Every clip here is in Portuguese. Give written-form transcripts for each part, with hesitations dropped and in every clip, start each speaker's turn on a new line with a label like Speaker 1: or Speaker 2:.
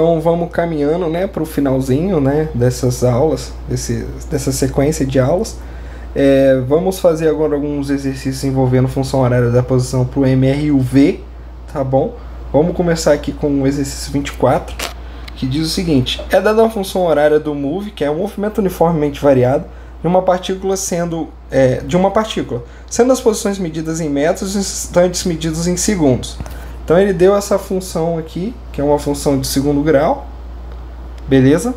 Speaker 1: Então vamos caminhando, né, para o finalzinho, né, dessas aulas, dessa sequência de aulas. Vamos fazer agora alguns exercícios envolvendo função horária da posição para o MR e o V, tá bom? Vamos começar aqui com o exercício 24, que diz o seguinte: é dada a função horária do move, que é um movimento uniformemente variado, de uma partícula sendo as posições medidas em metros e os instantes medidos em segundos. Então ele deu essa função aqui, que é uma função de segundo grau, beleza?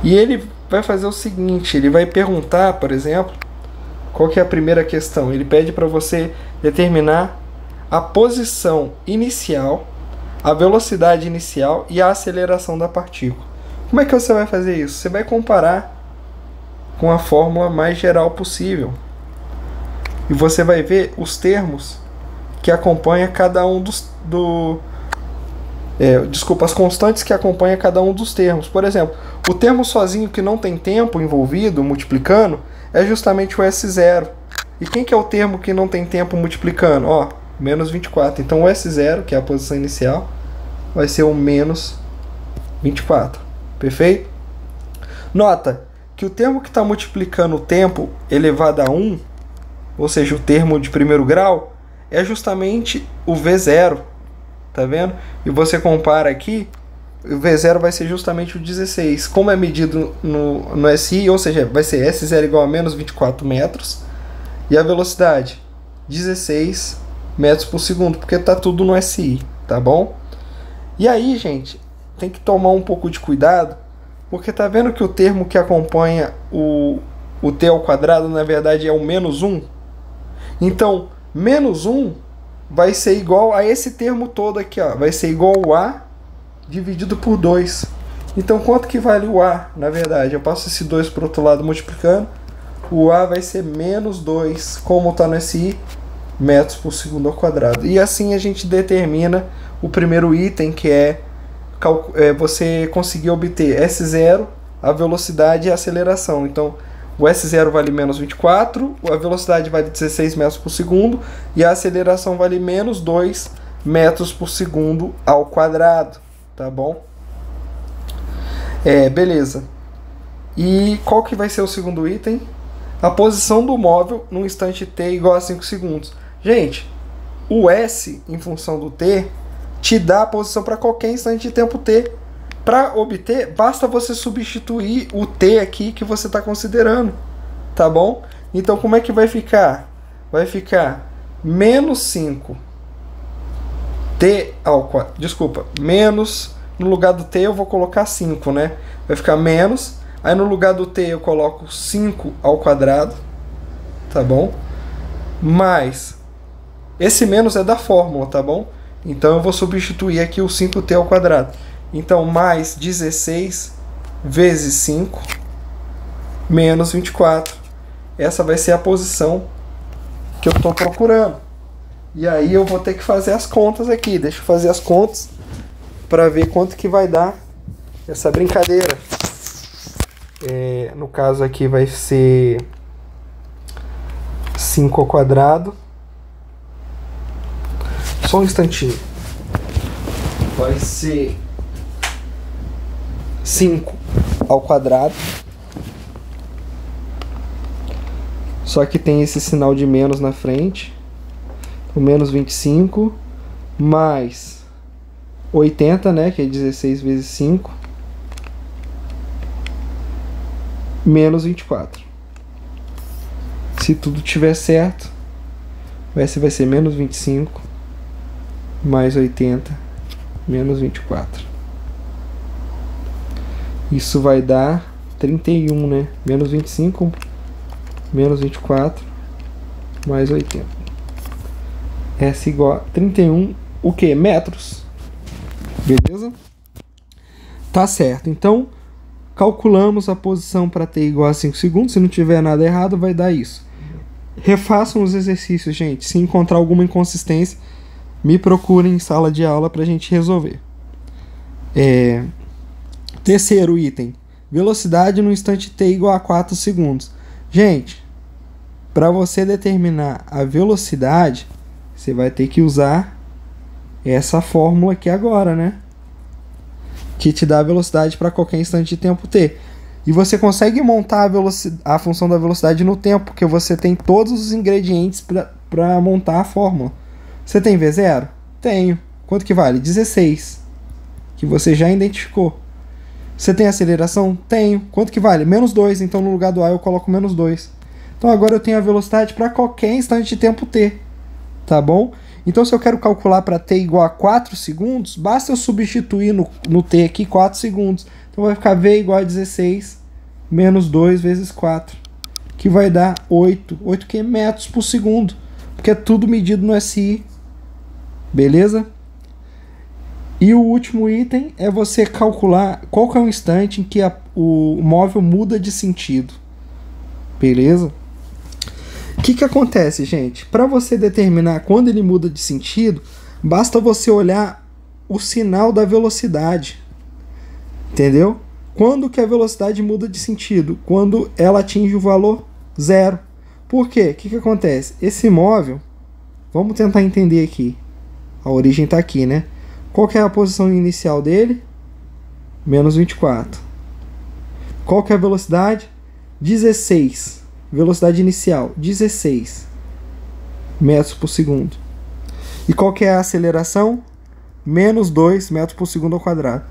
Speaker 1: E ele vai fazer o seguinte, ele vai perguntar, por exemplo, qual que é a primeira questão? Ele pede para você determinar a posição inicial, a velocidade inicial e a aceleração da partícula. Como é que você vai fazer isso? Você vai comparar com a fórmula mais geral possível. E você vai ver os termos que acompanha cada um as constantes que acompanham cada um dos termos. Por exemplo, o termo sozinho que não tem tempo envolvido, multiplicando, é justamente o S0. E quem que é o termo que não tem tempo multiplicando? Ó, menos 24. Então o S0, que é a posição inicial, vai ser o menos 24. Perfeito? Nota que o termo que está multiplicando o tempo elevado a 1, ou seja, o termo de primeiro grau, é justamente o V0, tá vendo? E você compara aqui, o V0 vai ser justamente o 16. Como é medido no SI, ou seja, vai ser S0 igual a menos 24 metros, e a velocidade 16 metros por segundo, porque tá tudo no SI, tá bom? E aí, gente, tem que tomar um pouco de cuidado, porque tá vendo que o termo que acompanha o t ao quadrado, na verdade, é o menos 1? Então, menos 1 vai ser igual a esse termo todo aqui, ó. Vai ser igual ao A dividido por 2. Então, quanto que vale o A? Na verdade, eu passo esse 2 para o outro lado multiplicando. O A vai ser menos 2, como está no SI, metros por segundo ao quadrado. E assim a gente determina o primeiro item, que é você conseguir obter S0, a velocidade e a aceleração. Então, o S0 vale menos 24, a velocidade vale 16 metros por segundo e a aceleração vale menos 2 metros por segundo ao quadrado, tá bom? Beleza. E qual que vai ser o segundo item? A posição do móvel no instante t igual a 5 segundos. Gente, o S em função do t te dá a posição para qualquer instante de tempo t. Para obter, basta você substituir o t aqui que você está considerando, tá bom? Então, como é que vai ficar? Vai ficar menos 5 t ao quadrado. Desculpa, menos, no lugar do t eu vou colocar 5, né? Vai ficar menos, aí no lugar do t eu coloco 5 ao quadrado, tá bom? Mais, esse menos é da fórmula, tá bom? Então eu vou substituir aqui o 5t ao quadrado. Então, mais 16 vezes 5 menos 24. Essa vai ser a posição que eu estou procurando. E aí eu vou ter que fazer as contas aqui. Deixa eu fazer as contas para ver quanto que vai dar essa brincadeira. No caso aqui vai ser 5 ao quadrado. Só um instantinho. Vai ser 5 ao quadrado. Só que tem esse sinal de menos na frente. O menos 25 mais 80, né, que é 16 vezes 5, menos 24. Se tudo tiver certo, o S vai ser menos 25 mais 80 menos 24. Isso vai dar 31, né? Menos 25, menos 24, mais 80. S igual a 31, o que? Metros. Beleza? Tá certo. Então, calculamos a posição para t igual a 5 segundos. Se não tiver nada errado, vai dar isso. Refaçam os exercícios, gente. Se encontrar alguma inconsistência, me procurem em sala de aula para a gente resolver. Terceiro item, velocidade no instante t igual a 4 segundos. Gente, para você determinar a velocidade, você vai ter que usar essa fórmula aqui agora, né? que te dá a velocidade para qualquer instante de tempo t. E você consegue montar a função da velocidade no tempo, porque você tem todos os ingredientes para montar a fórmula. Você tem V0? Tenho. Quanto que vale? 16. Que você já identificou. Você tem aceleração? Tenho. Quanto que vale? Menos 2. Então no lugar do A eu coloco menos 2. Então agora eu tenho a velocidade para qualquer instante de tempo t. Tá bom? Então se eu quero calcular para t igual a 4 segundos, basta eu substituir no t aqui 4 segundos. Então vai ficar V igual a 16 menos 2 vezes 4. Que vai dar 8. 8 que? Metros por segundo. Porque é tudo medido no SI. Beleza? E o último item é você calcular qual que é o instante em que o móvel muda de sentido. Beleza? O que acontece, gente? Para você determinar quando ele muda de sentido, basta você olhar o sinal da velocidade. Entendeu? Quando que a velocidade muda de sentido? Quando ela atinge o valor 0. Por quê? O que acontece? Esse móvel, vamos tentar entender aqui. A origem está aqui, né? Qual que é a posição inicial dele? Menos 24. Qual que é a velocidade? 16. Velocidade inicial, 16 metros por segundo. E qual que é a aceleração? Menos 2 metros por segundo ao quadrado.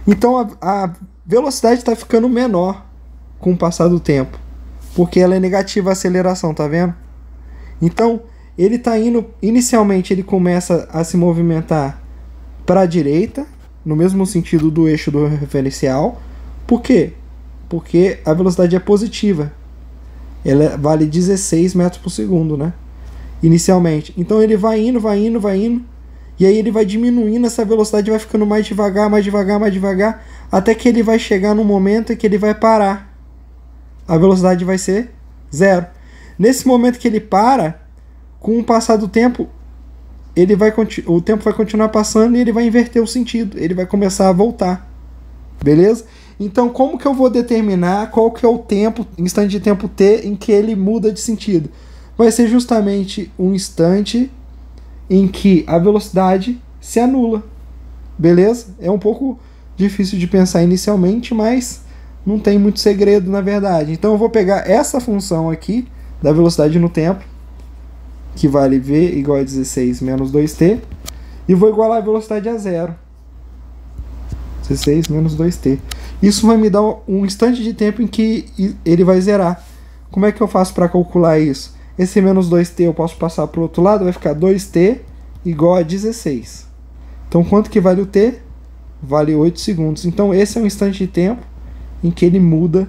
Speaker 1: Então a velocidade está ficando menor com o passar do tempo, porque ela é negativa a aceleração, tá vendo? Então ele está indo, inicialmente ele começa a se movimentar para a direita, no mesmo sentido do eixo do referencial. Por quê? Porque a velocidade é positiva. Ela vale 16 metros por segundo, né? Inicialmente. Então ele vai indo, vai indo, vai indo. E aí ele vai diminuindo essa velocidade, vai ficando mais devagar, mais devagar, mais devagar, até que ele vai chegar no momento em que ele vai parar. A velocidade vai ser 0. Nesse momento que ele para, com o passar do tempo, o tempo vai continuar passando e ele vai inverter o sentido. Ele vai começar a voltar. Beleza? Então, como que eu vou determinar qual que é o tempo, instante de tempo t, em que ele muda de sentido? Vai ser justamente um instante em que a velocidade se anula. Beleza? É um pouco difícil de pensar inicialmente, mas não tem muito segredo, na verdade. Então, eu vou pegar essa função aqui, da velocidade no tempo, que vale V igual a 16 menos 2t, e vou igualar a velocidade a 0. 16 menos 2t. Isso vai me dar um instante de tempo em que ele vai zerar. Como é que eu faço para calcular isso? Esse menos 2t eu posso passar para o outro lado, vai ficar 2t igual a 16. Então quanto que vale o t? Vale 8 segundos. Então esse é um instante de tempo em que ele muda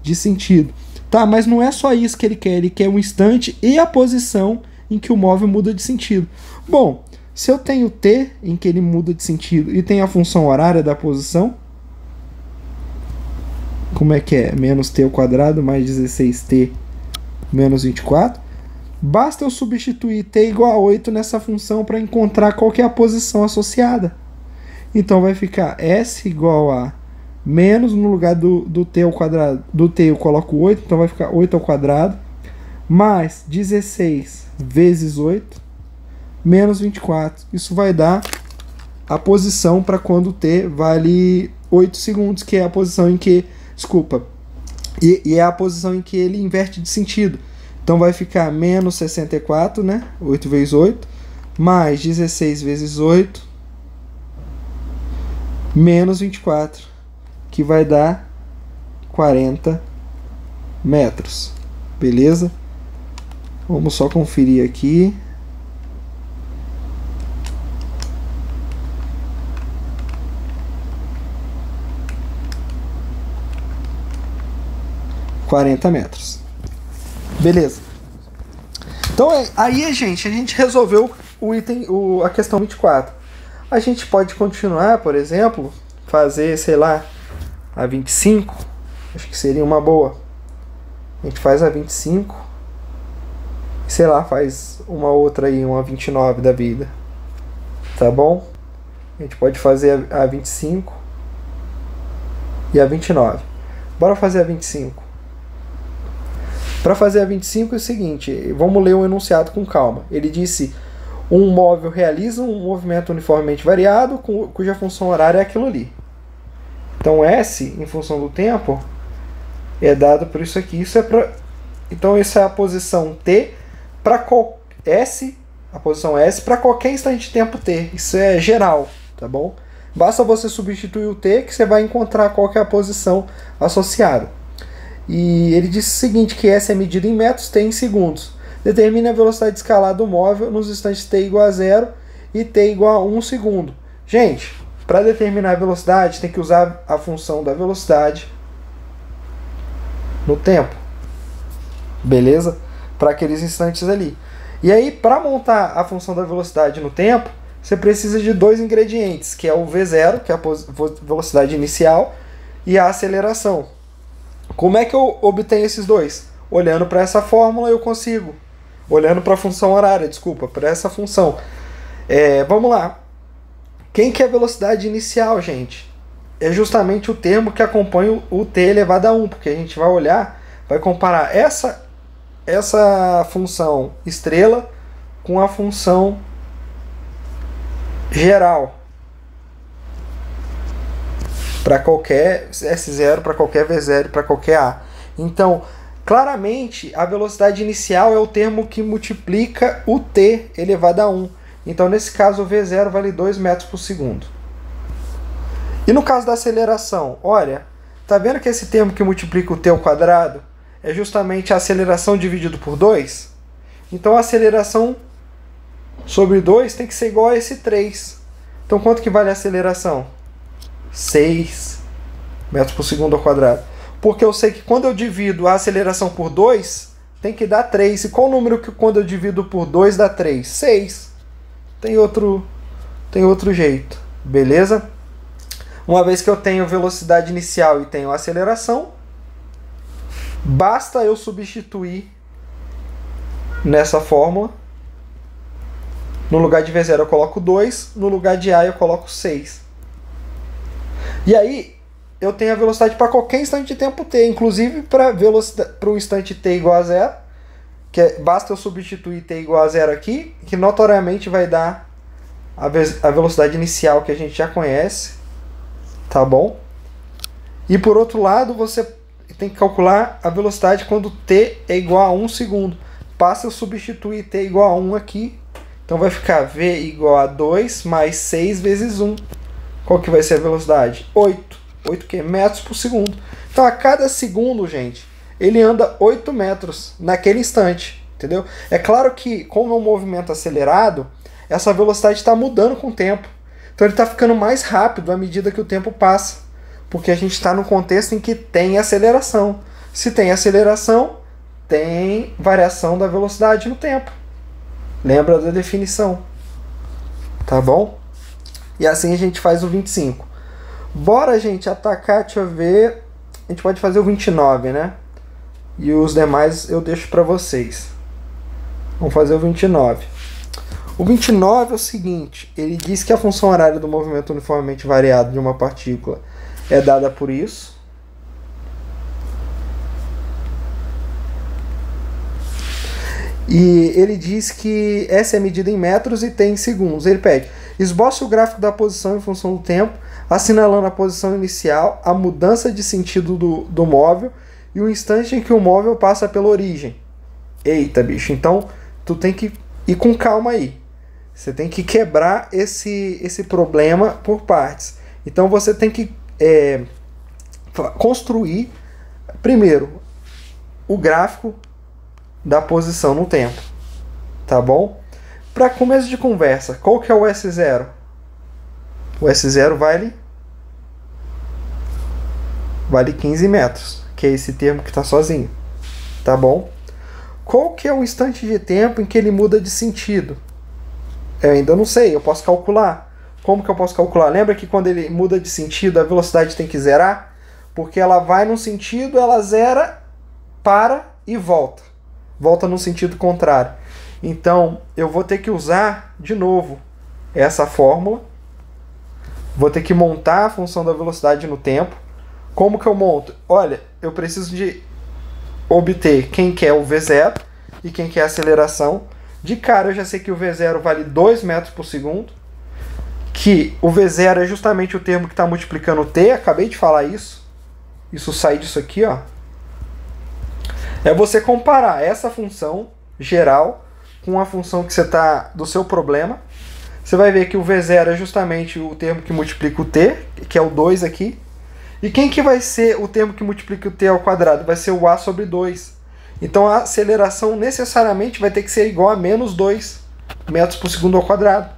Speaker 1: de sentido. Tá, mas não é só isso que ele quer um instante e a posição em que o móvel muda de sentido. Bom, se eu tenho t em que ele muda de sentido e tem a função horária da posição, como é que é? Menos t ao quadrado mais 16t menos 24. Basta eu substituir t igual a 8 nessa função para encontrar qual que é a posição associada. Então vai ficar s igual a menos, no lugar do t ao quadrado, do t eu coloco 8, então vai ficar 8 ao quadrado, mais 16 vezes 8, menos 24. Isso vai dar a posição para quando t vale 8 segundos, que é a posição em que... Desculpa. E é a posição em que ele inverte de sentido. Então vai ficar menos 64, né? 8 vezes 8, mais 16 vezes 8, menos 24, que vai dar 40 metros. Beleza? Vamos só conferir aqui. metros. Beleza. Então aí, gente, a gente resolveu a questão 24. A gente pode continuar, por exemplo, fazer, sei lá, a 25. Acho que seria uma boa. A gente faz a 25. Sei lá, faz uma outra aí, uma 29 da vida. Tá bom? A gente pode fazer a 25 e a 29. Bora fazer a 25. Para fazer a 25 é o seguinte, vamos ler o enunciado com calma. Ele disse: um móvel realiza um movimento uniformemente variado, cuja função horária é aquilo ali. Então S, em função do tempo, é dado por isso aqui. Então essa é a posição T para S, a posição S para qualquer instante de tempo T. Isso é geral, tá bom? Basta você substituir o T que você vai encontrar qual que é a posição associada. E ele disse o seguinte, que S é medida em metros, T em segundos. Determine a velocidade escalar do móvel nos instantes T igual a 0 e T igual a 1 segundo. Gente, para determinar a velocidade, tem que usar a função da velocidade no tempo. Beleza? Para aqueles instantes ali. E aí, para montar a função da velocidade no tempo, você precisa de dois ingredientes, que é o V0, que é a velocidade inicial, e a aceleração. Como é que eu obtenho esses dois? Olhando para essa fórmula eu consigo. Olhando para a função horária, desculpa, para essa função. Vamos lá. Quem que é a velocidade inicial, gente? É justamente o termo que acompanha o t elevado a 1, porque a gente vai olhar, vai comparar essa função estrela com a função geral. Para qualquer S0, para qualquer V0, para qualquer A. Então, claramente, a velocidade inicial é o termo que multiplica o t elevado a 1. Então, nesse caso, o V0 vale 2 metros por segundo. E no caso da aceleração, olha, tá vendo que esse termo que multiplica o t ao quadrado é justamente a aceleração dividido por 2? Então, a aceleração sobre 2 tem que ser igual a esse 3. Então, quanto que vale a aceleração? 6 metros por segundo ao quadrado. Porque eu sei que quando eu divido a aceleração por 2, tem que dar 3. E qual o número que quando eu divido por 2 dá 3? 6. Tem outro jeito. Beleza? Uma vez que eu tenho velocidade inicial e tenho aceleração, basta eu substituir nessa fórmula. No lugar de V0 eu coloco 2, no lugar de A eu coloco 6. E aí, eu tenho a velocidade para qualquer instante de tempo t, inclusive para o instante t igual a 0, basta eu substituir t igual a 0 aqui, que notoriamente vai dar a velocidade inicial que a gente já conhece, tá bom? E por outro lado, você tem que calcular a velocidade quando t é igual a 1 segundo. Basta eu substituir t igual a 1 aqui, então vai ficar v igual a 2 mais 6 vezes 1. Qual que vai ser a velocidade? 8. 8 que? Metros por segundo. Então, a cada segundo, gente, ele anda 8 metros naquele instante. Entendeu? É claro que, como é um movimento acelerado, essa velocidade está mudando com o tempo. Então, ele está ficando mais rápido à medida que o tempo passa. Porque a gente está num contexto em que tem aceleração. Se tem aceleração, tem variação da velocidade no tempo. Lembra da definição. Tá bom? E assim a gente faz o 25. Bora, gente, atacar, deixa eu ver. A gente pode fazer o 29, né? E os demais eu deixo para vocês. Vamos fazer o 29. O 29 é o seguinte. Ele diz que a função horária do movimento uniformemente variado de uma partícula é dada por isso. E ele diz que essa é medida em metros e t em segundos. Ele pede: esboce o gráfico da posição em função do tempo, assinalando a posição inicial, a mudança de sentido do móvel e o instante em que o móvel passa pela origem. Eita, bicho, então tu tem que ir com calma aí. Você tem que quebrar esse problema por partes. Então você tem que construir, primeiro, o gráfico da posição no tempo. Tá bom? Para começo de conversa, qual que é o S0? O S0 vale 15 metros, que é esse termo que está sozinho. Tá bom? Qual que é o instante de tempo em que ele muda de sentido? Eu ainda não sei, eu posso calcular. Como que eu posso calcular? Lembra que quando ele muda de sentido, a velocidade tem que zerar? Porque ela vai num sentido, ela zera, para e volta. Volta no sentido contrário. Então, eu vou ter que usar, de novo, essa fórmula. Vou ter que montar a função da velocidade no tempo. Como que eu monto? Olha, eu preciso de obter quem que é o V0 e quem que é a aceleração. De cara, eu já sei que o V0 vale 2 metros por segundo. que o V0 é justamente o termo que está multiplicando o t, acabei de falar isso. Isso sai disso aqui, ó. É você comparar essa função geral com a função que você está do seu problema. Você vai ver que o V0 é justamente o termo que multiplica o t, que é o 2 aqui. E quem que vai ser o termo que multiplica o t ao quadrado? Vai ser o a sobre 2. Então a aceleração necessariamente vai ter que ser igual a menos 2 metros por segundo ao quadrado.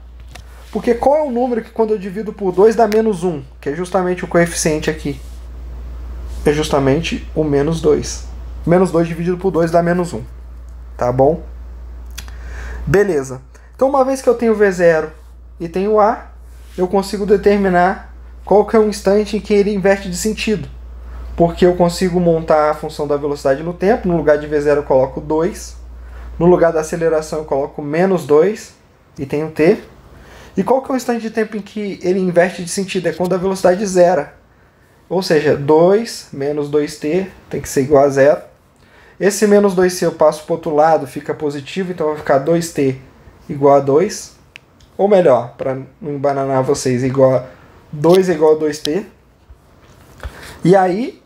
Speaker 1: Porque qual é o número que quando eu divido por 2 dá menos 1? Que é justamente o coeficiente aqui. É justamente o menos 2. Menos 2 dividido por 2 dá menos 1. Tá bom? Beleza. Então uma vez que eu tenho V0 e tenho A, eu consigo determinar qual que é o instante em que ele inverte de sentido. Porque eu consigo montar a função da velocidade no tempo. No lugar de V0 eu coloco 2. No lugar da aceleração eu coloco menos 2 e tenho t. E qual que é o instante de tempo em que ele inverte de sentido? É quando a velocidade zera. Ou seja, 2 menos 2t tem que ser igual a zero. Esse menos 2c eu passo para o outro lado, fica positivo, então vai ficar 2t igual a 2. Ou melhor, para não embananar vocês, 2 é igual a 2t. E aí,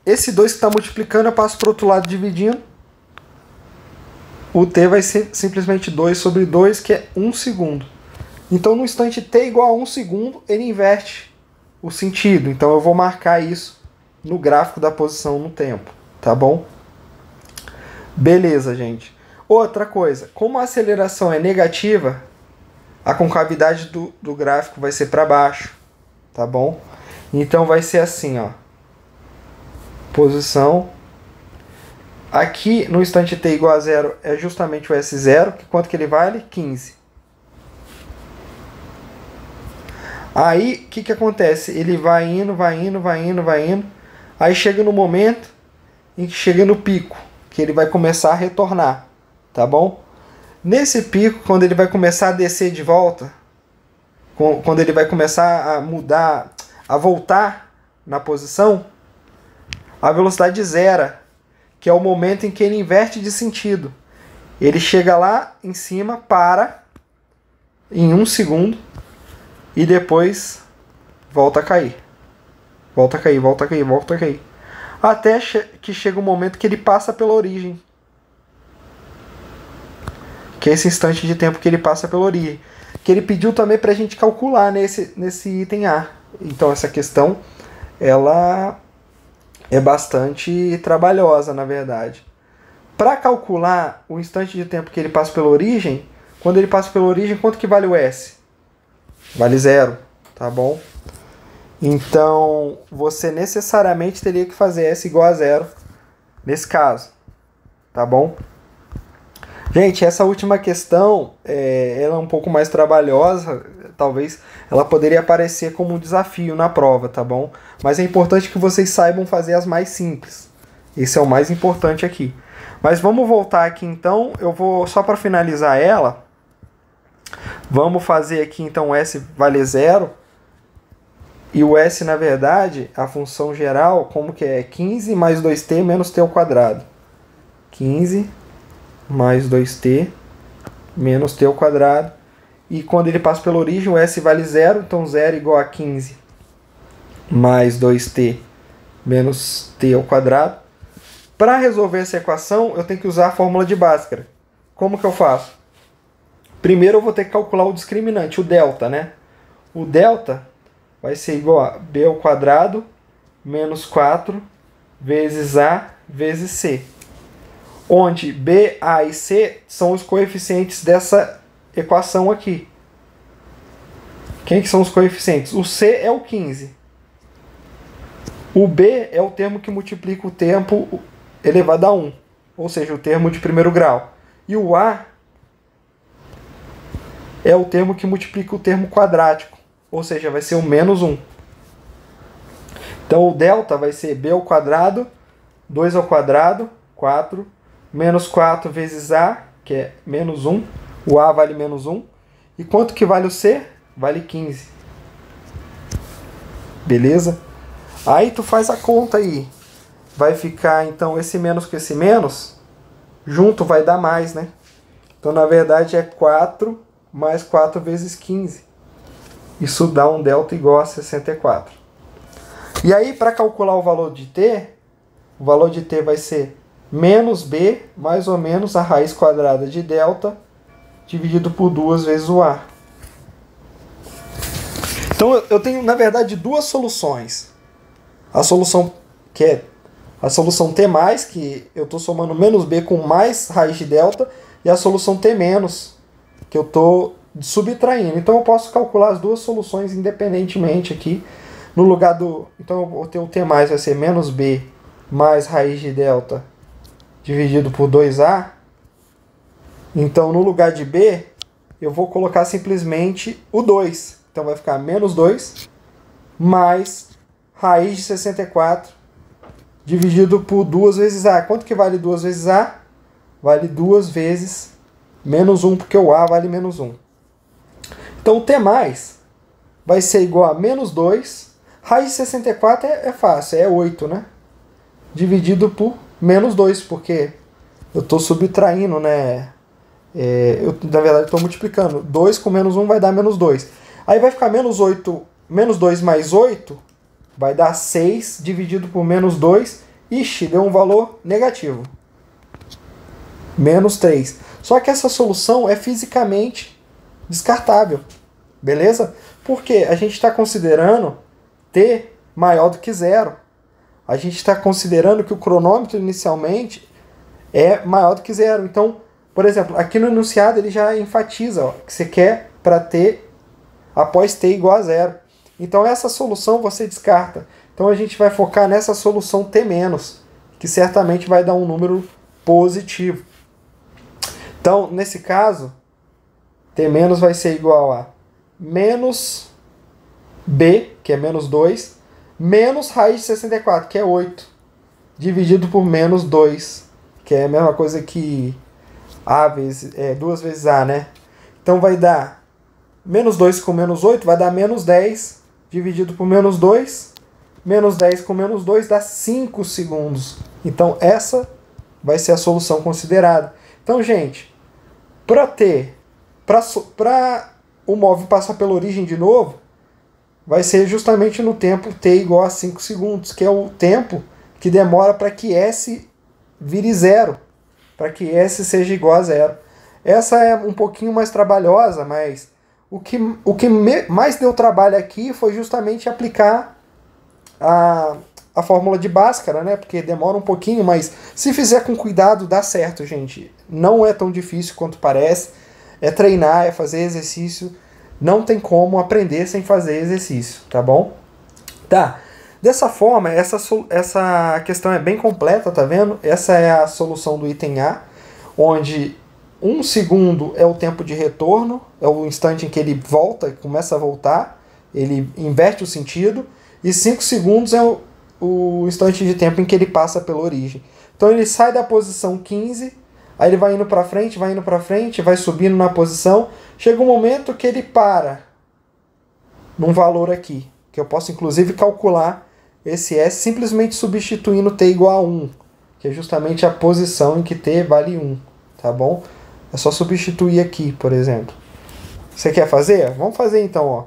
Speaker 1: esse 2 que está multiplicando eu passo para o outro lado dividindo. O t vai ser simplesmente 2 sobre 2, que é 1 segundo. Então, no instante t igual a 1 segundo, ele inverte o sentido. Então, eu vou marcar isso no gráfico da posição no tempo. Tá bom? Beleza, gente. Outra coisa, como a aceleração é negativa, a concavidade do gráfico vai ser para baixo. Tá bom? Então, vai ser assim, ó. Posição. Aqui, no instante t igual a zero, é justamente o S0. Que quanto que ele vale? 15. Aí, o que acontece? Ele vai indo, vai indo, vai indo, vai indo. Aí chega no momento em que chega no pico, que ele vai começar a retornar. Tá bom? Nesse pico, quando ele vai começar a descer de volta, quando ele vai começar a mudar, a voltar na posição, a velocidade zera, que é o momento em que ele inverte de sentido. Ele chega lá em cima, para em 1 segundo e depois volta a cair. Volta a cair, volta a cair, volta a cair. Até que chega um momento que ele passa pela origem. Que é esse instante de tempo que ele passa pela origem. Que ele pediu também para a gente calcular nesse item A. Então essa questão, ela é bastante trabalhosa, na verdade. Para calcular o instante de tempo que ele passa pela origem, quando ele passa pela origem, quanto que vale o S? Vale 0, tá bom? Então, você necessariamente teria que fazer S igual a 0 nesse caso, tá bom? Gente, essa última questão, ela é um pouco mais trabalhosa, talvez ela poderia aparecer como um desafio na prova, tá bom? Mas é importante que vocês saibam fazer as mais simples. Esse é o mais importante aqui. Mas vamos voltar aqui então, eu vou, só para finalizar ela, vamos fazer aqui então S vale 0, e o S na verdade, a função geral, como que é? 15 mais 2t menos t ao quadrado. 15 mais 2t menos t ao quadrado. E quando ele passa pela origem, o S vale 0, então 0 igual a 15 mais 2t menos t ao quadrado. Para resolver essa equação, eu tenho que usar a fórmula de Bhaskara. Como que eu faço? Primeiro eu vou ter que calcular o discriminante, o delta, né? O delta vai ser igual a b ao quadrado menos 4 vezes a vezes c. Onde b, a e c são os coeficientes dessa equação aqui. Quem que são os coeficientes? O c é o 15. O b é o termo que multiplica o tempo elevado a 1. Ou seja, o termo de primeiro grau. E o a é o termo que multiplica o termo quadrático. Ou seja, vai ser o menos 1. Então o delta vai ser b ao quadrado, 2 ao quadrado, 4, menos 4 vezes a, que é menos 1. O a vale menos 1. E quanto que vale o c? Vale 15. Beleza? Aí tu faz a conta aí. Vai ficar, então, esse menos com esse menos, junto vai dar mais, né? Então, na verdade, é 4 mais 4 vezes 15. Isso dá um delta igual a 64. E aí, para calcular o valor de t vai ser menos b mais ou menos a raiz quadrada de delta dividido por 2 vezes o a. Então eu tenho, na verdade, duas soluções. A solução que é a solução t+, que eu estou somando menos b com mais raiz de delta, e a solução t-, que eu estou subtraindo. Então eu posso calcular as duas soluções independentemente aqui. No lugar do... Então eu vou ter o t+, vai ser menos b mais raiz de delta dividido por 2a. Então no lugar de b, eu vou colocar simplesmente o 2. Então vai ficar menos 2 mais raiz de 64 dividido por 2 vezes a. Quanto que vale 2 vezes a? Vale 2 vezes menos 1, porque o a vale menos 1. Então o t+ vai ser igual a menos 2. Raiz de 64 é fácil, é 8, né? Dividido por menos 2, porque eu estou subtraindo, né? Na verdade, estou multiplicando. 2 com menos 1 vai dar menos 2. Aí vai ficar menos 8, menos 2 mais 8, vai dar 6 dividido por menos 2. Ixi, deu um valor negativo. Menos 3. Só que essa solução é fisicamente descartável. Beleza? Porque a gente está considerando t maior do que zero. A gente está considerando que o cronômetro inicialmente é maior do que zero. Então, por exemplo, aqui no enunciado ele já enfatiza que você quer para t após t igual a zero. Então essa solução você descarta. Então a gente vai focar nessa solução t-, que certamente vai dar um número positivo. Então, nesse caso, t- vai ser igual a menos b, que é menos 2, menos raiz de 64, que é 8, dividido por menos 2, que é a mesma coisa que a vezes, 2 vezes a, né? Então vai dar menos 2 com menos 8, vai dar menos 10, dividido por menos 2, menos 10 com menos 2 dá 5 segundos. Então essa vai ser a solução considerada. Então, gente, para o móvel passar pela origem de novo, vai ser justamente no tempo t igual a 5 segundos, que é o tempo que demora para que S vire zero, para que S seja igual a zero. Essa é um pouquinho mais trabalhosa, mas o que mais deu trabalho aqui foi justamente aplicar a fórmula de Bhaskara, né? Porque demora um pouquinho, mas se fizer com cuidado dá certo, gente. Não é tão difícil quanto parece. É treinar, é fazer exercício. Não tem como aprender sem fazer exercício, tá bom? Tá. Dessa forma, essa questão é bem completa, tá vendo? Essa é a solução do item A, onde 1 segundo é o tempo de retorno, é o instante em que ele volta, começa a voltar, ele inverte o sentido, e 5 segundos é o instante de tempo em que ele passa pela origem. Então ele sai da posição 15, aí ele vai indo para frente, vai subindo na posição, chega um momento que ele para num valor aqui, que eu posso inclusive calcular esse S simplesmente substituindo t igual a 1, que é justamente a posição em que t vale 1, tá bom? É só substituir aqui, por exemplo. Você quer fazer? Vamos fazer então, ó.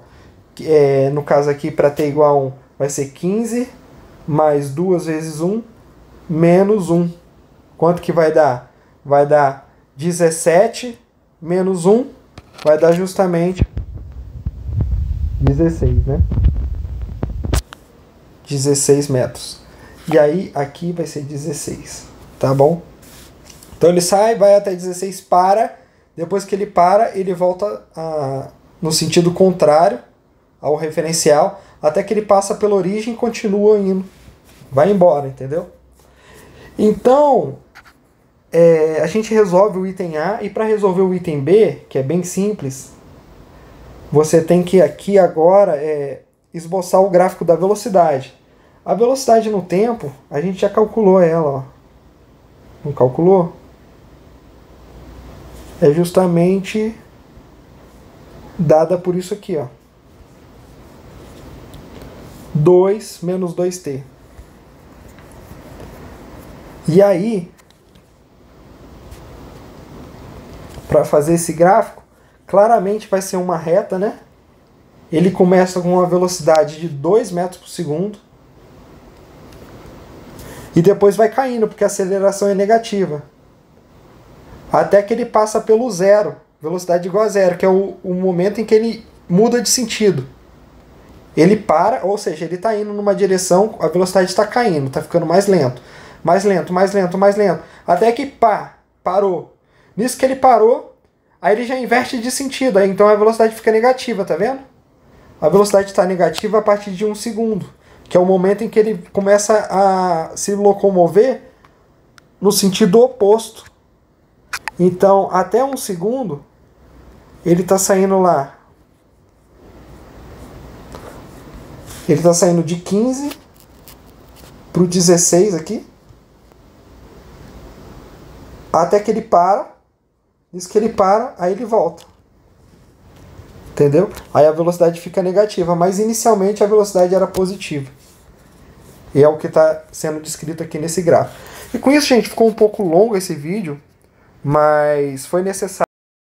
Speaker 1: No caso aqui, para t igual a 1, vai ser 15 mais 2 vezes 1 menos 1. Quanto que vai dar? Vai dar 17 menos 1, vai dar justamente 16, né? 16 metros. E aí, aqui vai ser 16, tá bom? Então ele sai, vai até 16, para. Depois que ele para, ele volta no sentido contrário ao referencial, até que ele passa pela origem e continua indo. Vai embora, entendeu? Então, a gente resolve o item A, e para resolver o item B, que é bem simples, você tem que aqui agora esboçar o gráfico da velocidade. A velocidade no tempo, a gente já calculou ela, ó. Não calculou? É justamente dada por isso aqui, ó. 2 menos 2t. E aí, para fazer esse gráfico, claramente vai ser uma reta, né? ele começa com uma velocidade de 2 metros por segundo e depois vai caindo, porque a aceleração é negativa. Até que ele passa pelo zero, velocidade igual a zero, que é o momento em que ele muda de sentido. Ele para, ou seja, ele está indo numa direção, a velocidade está caindo, está ficando mais lento. Mais lento, mais lento, mais lento. Até que parou. Nisso que ele parou, aí ele já inverte de sentido, aí então a velocidade fica negativa, tá vendo? A velocidade está negativa a partir de 1 segundo, que é o momento em que ele começa a se locomover no sentido oposto. Então, até 1 segundo, ele está saindo lá. Ele está saindo de 15 para o 16 aqui. Até que ele para. Isso que ele para, aí ele volta. Entendeu? Aí a velocidade fica negativa, mas inicialmente a velocidade era positiva. E é o que está sendo descrito aqui nesse gráfico. E com isso, gente, ficou um pouco longo esse vídeo, mas foi necessário.